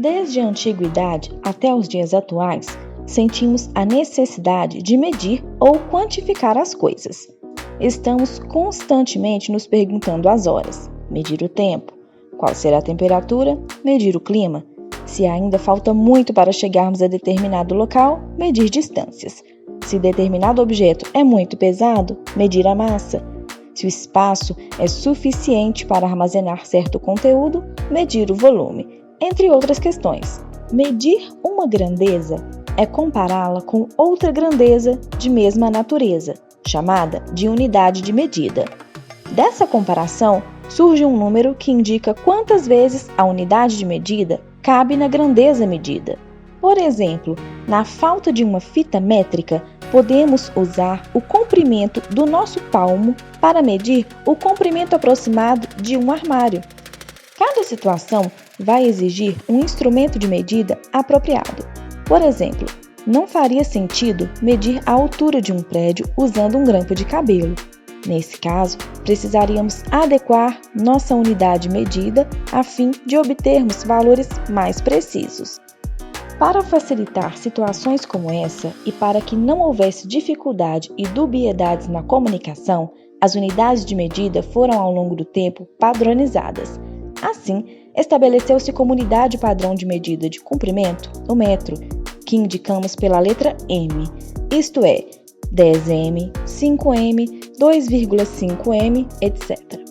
Desde a antiguidade até os dias atuais, sentimos a necessidade de medir ou quantificar as coisas. Estamos constantemente nos perguntando as horas, medir o tempo, qual será a temperatura, medir o clima. Se ainda falta muito para chegarmos a determinado local, medir distâncias. Se determinado objeto é muito pesado, medir a massa. Se o espaço é suficiente para armazenar certo conteúdo, medir o volume, entre outras questões. Medir uma grandeza é compará-la com outra grandeza de mesma natureza, chamada de unidade de medida. Dessa comparação, surge um número que indica quantas vezes a unidade de medida cabe na grandeza medida. Por exemplo, na falta de uma fita métrica, podemos usar o comprimento do nosso palmo para medir o comprimento aproximado de um armário. Cada situação vai exigir um instrumento de medida apropriado. Por exemplo, não faria sentido medir a altura de um prédio usando um grampo de cabelo. Nesse caso, precisaríamos adequar nossa unidade medida a fim de obtermos valores mais precisos. Para facilitar situações como essa e para que não houvesse dificuldade e dubiedades na comunicação, as unidades de medida foram ao longo do tempo padronizadas. Assim, estabeleceu-se como unidade padrão de medida de comprimento o metro, que indicamos pela letra M, isto é, 10m, 5m, 2,5m, etc.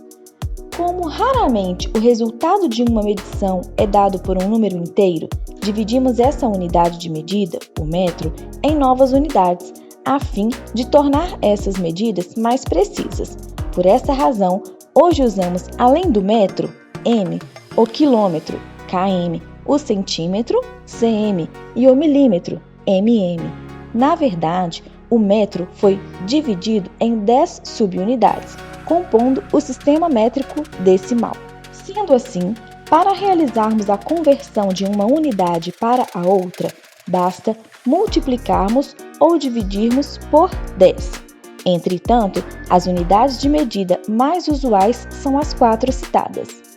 Como raramente o resultado de uma medição é dado por um número inteiro, dividimos essa unidade de medida, o metro, em novas unidades, a fim de tornar essas medidas mais precisas. Por essa razão, hoje usamos, além do metro, M, o quilômetro, km, o centímetro, cm, e o milímetro, mm. Na verdade, o metro foi dividido em 10 subunidades, compondo o sistema métrico decimal. Sendo assim, para realizarmos a conversão de uma unidade para a outra, basta multiplicarmos ou dividirmos por 10. Entretanto, as unidades de medida mais usuais são as 4 citadas.